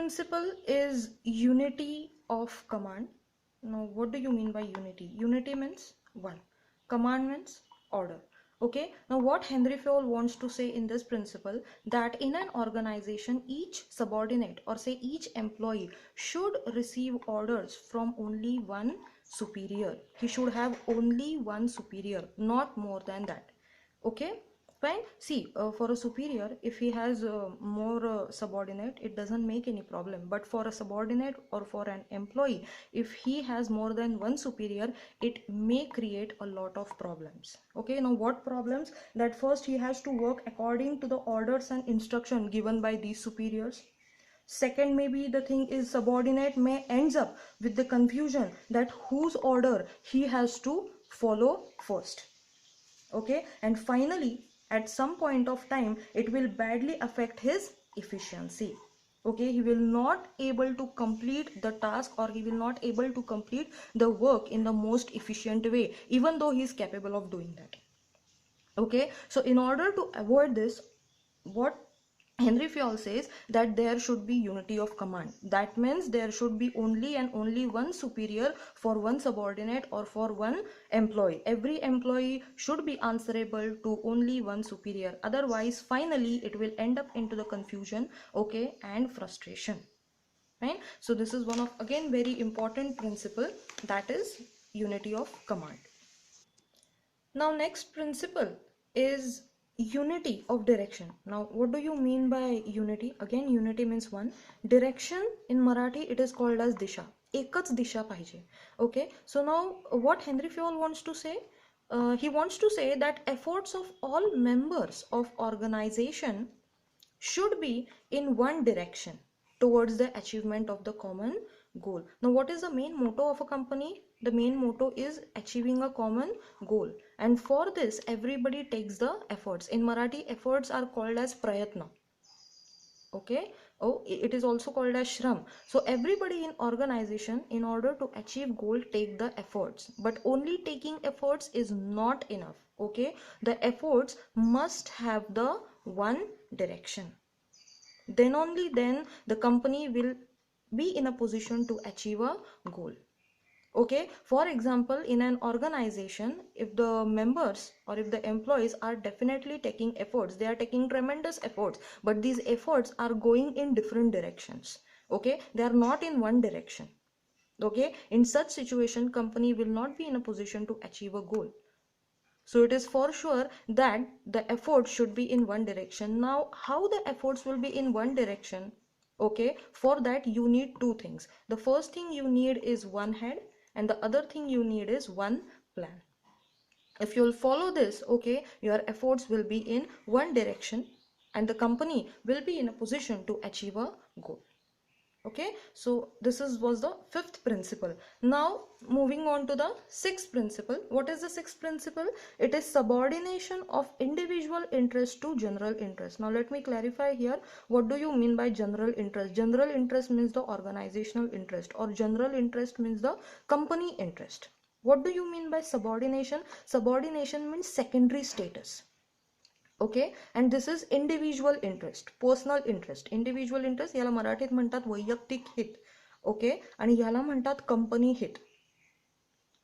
principle is unity of command. Now, what do you mean by unity? Unity means one, command means order. Okay, now what Henry Fayol wants to say in this principle, that in an organization each subordinate or say each employee should receive orders from only one superior. He should have only one superior, not more than that. Okay, fine. See, for a superior, if he has more subordinate, it doesn't make any problem. But for a subordinate or for an employee, if he has more than one superior, it may create a lot of problems. Okay, now what problems? That first he has to work according to the orders and instruction given by these superiors. Second, maybe the thing is subordinate may ends up with the confusion that whose order he has to follow first. Okay, and finally at some point of time it will badly affect his efficiency. Okay, he will not able to complete the task, or he will not able to complete the work in the most efficient way, even though he is capable of doing that. Okay, so in order to avoid this, what Henry Fayol says, that there should be unity of command. That means there should be only and only one superior for one subordinate or for one employee. Every employee should be answerable to only one superior. Otherwise, finally, it will end up into the confusion, okay, and frustration. Right? So this is one of, again, very important principle, that is unity of command. Now next principle is unity of direction. Now what do you mean by unity? Again, unity means one. Direction in Marathi it is called as disha. एकच दिशा पाहिजे. Okay, so now what Henry Fayol wants to say? He wants to say that efforts of all members of organization should be in one direction towards the achievement of the common goal. Now what is the main motto of a company? The main motto is achieving a common goal, and for this everybody takes the efforts. In Marathi, efforts are called as prayatna. Okay, oh, it is also called as shram. So everybody in organization, in order to achieve goal, take the efforts, but only taking efforts is not enough. Okay, the efforts must have the one direction. Then only then the company will be in a position to achieve a goal. Okay, for example, in an organization, if the members or if the employees are definitely taking efforts, they are taking tremendous efforts, but these efforts are going in different directions. Okay, they are not in one direction. Okay, in such situation, company will not be in a position to achieve a goal. So it is for sure that the effort should be in one direction. Now, how the efforts will be in one direction? Okay, for that you need two things. The first thing you need is one head, and the other thing you need is one plan. If you'll follow this, okay, your efforts will be in one direction and the company will be in a position to achieve a goal. Okay, so this was the fifth principle. Now moving on to the sixth principle. What is the sixth principle? It is subordination of individual interest to general interest. Now let me clarify here, what do you mean by general interest? General interest means the organizational interest, or general interest means the company interest. What do you mean by subordination? Subordination means secondary status. Okay, and this is individual interest, personal interest. Individual interest याला मराठीत म्हणतात वैयक्तिक हित. Okay, आणि याला म्हणतात company हित.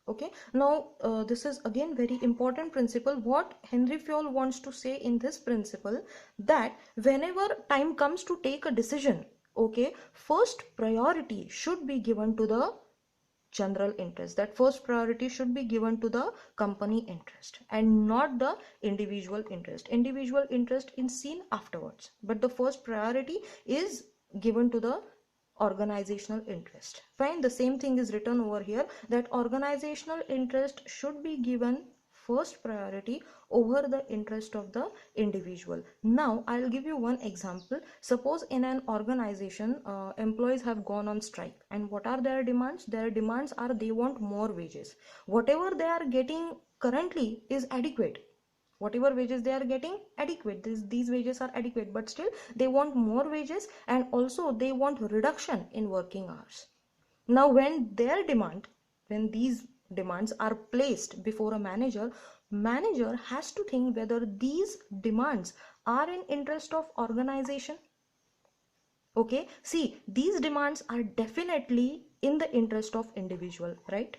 Okay, now this is again very important principle. What Henry Fayol wants to say in this principle, that whenever time comes to take a decision, okay, first priority should be given to the general interest. That first priority should be given to the company interest and not the individual interest. Individual interest is seen afterwards, but the first priority is given to the organizational interest. Fine, the same thing is written over here, that organizational interest should be given first priority over the interest of the individual. Now I'll give you one example. Suppose in an organization, employees have gone on strike, and what are their demands? Their demands are they want more wages. Whatever they are getting currently is adequate. Whatever wages they are getting, adequate. These wages are adequate, but still they want more wages, and also they want reduction in working hours. Now when these demands are placed before a manager has to think whether these demands are in interest of organization. Okay, see, these demands are definitely in the interest of individual, right?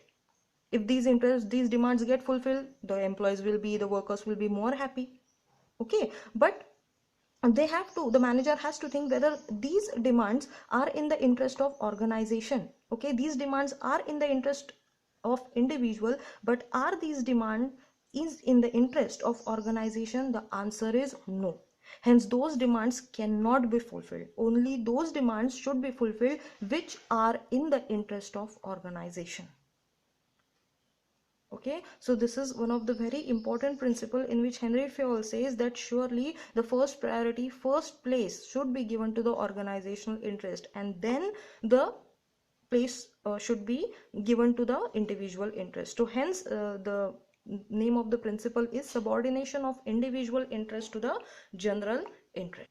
If these demands get fulfilled, the employees will be, the workers will be more happy. Okay, but the manager has to think whether these demands are in the interest of organization. Okay, these demands are in the interest of individual, but are these demand is in the interest of organization? The answer is no. Hence those demands cannot be fulfilled. Only those demands should be fulfilled which are in the interest of organization. Okay, so this is one of the very important principle in which Henry Fayol says that surely the first priority, first place should be given to the organizational interest, and then the place should be given to the individual interest. So hence the name of the principle is subordination of individual interest to the general interest.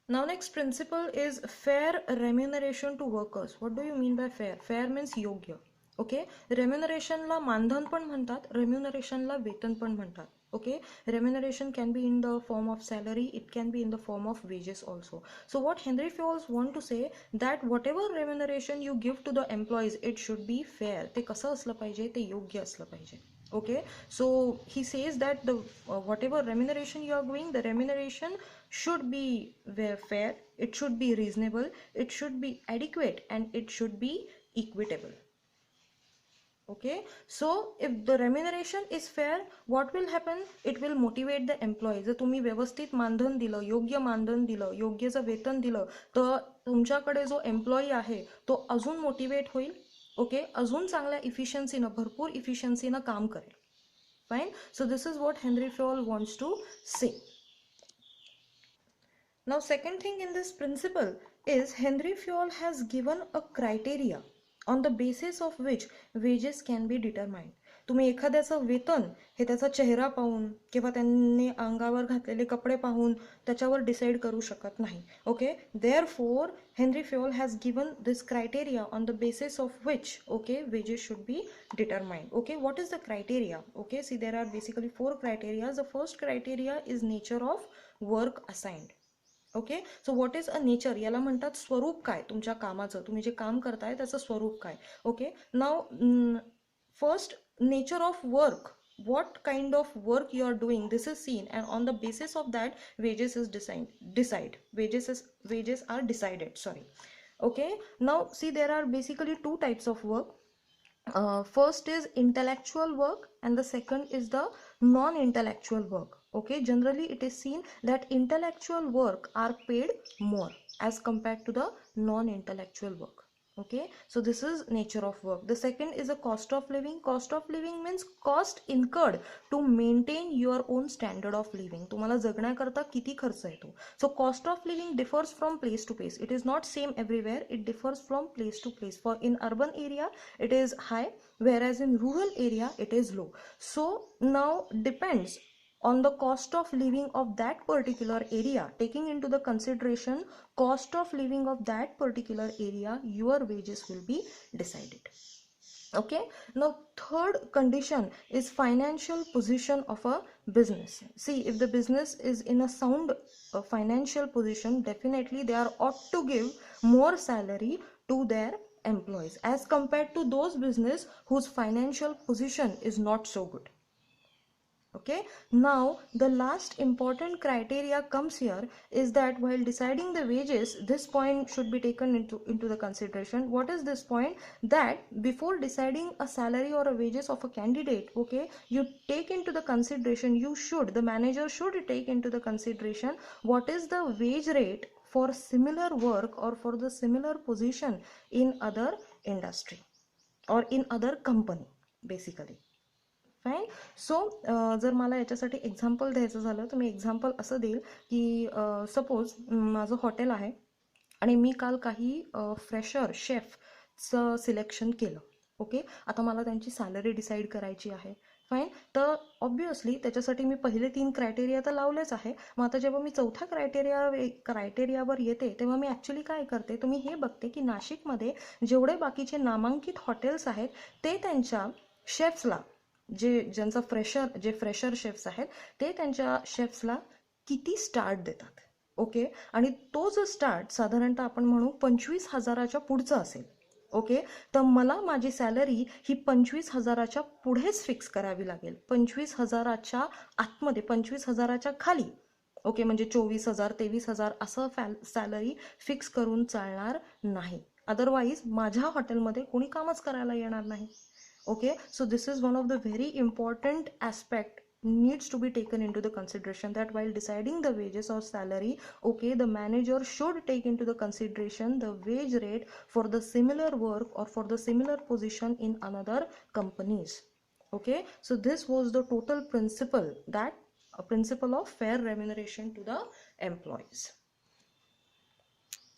Now next principle is fair remuneration to workers. What do you mean by fair? Fair means योग्य. Okay, रेम्युनरेशनला मानधन पण म्हणतात, रेम्युनरेशनला वेतन पण म्हणतात. Okay, remuneration can be in the form of salary, it can be in the form of wages also. So what Henry Fayol want to say that whatever remuneration you give to the employees, it should be fair. ते कसं असलं पाहिजे, ते योग्य असलं पाहिजे. Okay, so he says that the whatever remuneration you are giving, the remuneration should be fair, it should be reasonable, it should be adequate, and it should be equitable. Okay, so if the remuneration is fair, what will happen? It will motivate the employee. जर तुम्ही व्यवस्थित मानधन दिलं, योग्य मानधन दिलं, योग्यचं वेतन दिलं, तर तुमच्याकडे जो एम्प्लॉई आहे तो अजून मोटिवेट होईल. ओके, अजून चांगल्या इफिशियन्सीनं, भरपूर इफिशियन्सीनं काम करेल. Fine. So this is what Henri Fayol wants to say. Now second thing in this principle is Henry Fayol has given a criteria on the basis of which wages can be determined. तुम्ही एखाद्याचं वेतन हे त्याचा चेहरा पाहून किंवा त्यांनी अंगावर घातलेले कपडे पाहून त्याच्यावर डिसाइड करू शकत नाही. Okay, therefore Henri Fayol has given this criteria on the basis of which okay wages should be determined. Okay, what is the criteria? Okay, see, there are basically 4 criteria. The first criteria is nature of work assigned. Okay, so what is a nature, याला म्हणतात स्वरूप काय तुमच्या कामाचं, तुम्ही जे काम करताय त्याचं स्वरूप काय. Okay, now first nature of work, what kind of work you are doing, this is seen, and on the basis of that wages is wages are decided, sorry. Okay, now see, there are basically 2 types of work. First is intellectual work and the second is the non-intellectual work. Okay, generally it is seen that intellectual work are paid more as compared to the non-intellectual work. Okay, so this is nature of work. The second is a cost of living. Cost of living means cost incurred to maintain your own standard of living. तुम्हाला जगण्याकरता किती खर्च येतो. So cost of living differs from place to place. It is not same everywhere. It differs from place to place. For in urban area it is high, whereas in rural area it is low. So now depends on the cost of living of that particular area, taking into the consideration cost of living of that particular area, your wages will be decided. Okay, now third condition is financial position of a business. See, if the business is in a sound financial position, definitely they are ought to give more salary to their employees as compared to those business whose financial position is not so good. Okay, now the last important criteria comes here is that while deciding the wages, this point should be taken into the consideration. What is this point? That before deciding a salary or a wages of a candidate, okay, you take into the consideration, the manager should take into the consideration what is the wage rate for similar work or for the similar position in other industry or in other company basically. Fine. So जर मला याच्यासाठी example द्यायचं झालं तर मी example असं देईल की suppose माझं हॉटेल आहे आणि मी काल काही फ्रेशर शेफचं सिलेक्शन केलं. ओके, आता मला त्यांची सॅलरी डिसाईड करायची आहे. फाईन, तर ऑब्वियसली त्याच्यासाठी मी पहिले 3 क्रायटेरिया तर लावलेच आहे. मग आता जेव्हा मी चौथ्या क्रायटेरियावर येते तेव्हा मी ॲक्च्युली काय करते, तुम्ही हे बघते की नाशिकमध्ये जेवढे बाकीचे नामांकित हॉटेल्स आहेत ते त्यांच्या शेफ्सला जे फ्रेशर शेफ्स आहेत ते त्यांच्या शेफ्सला किती स्टार्ट देतात. ओके, आणि तो जो स्टार्ट साधारणतः आपण म्हणू 25,000च्या पुढचा असेल. ओके, तर मला माझी सॅलरी ही 25,000च्या पुढेच फिक्स करावी लागेल. 25,000च्या आतमध्ये, 25,000च्या खाली ओके, म्हणजे 24,000 23,000 असं सॅलरी फिक्स करून चालणार नाही. अदरवाईज माझ्या हॉटेलमध्ये कोणी कामच करायला येणार नाही. Okay, so this is one of the very important aspect needs to be taken into the consideration, that while deciding the wages or salary, okay, the manager should take into the consideration the wage rate for the similar work or for the similar position in another companies. Okay, so this was the total principle, that a principle of fair remuneration to the employees.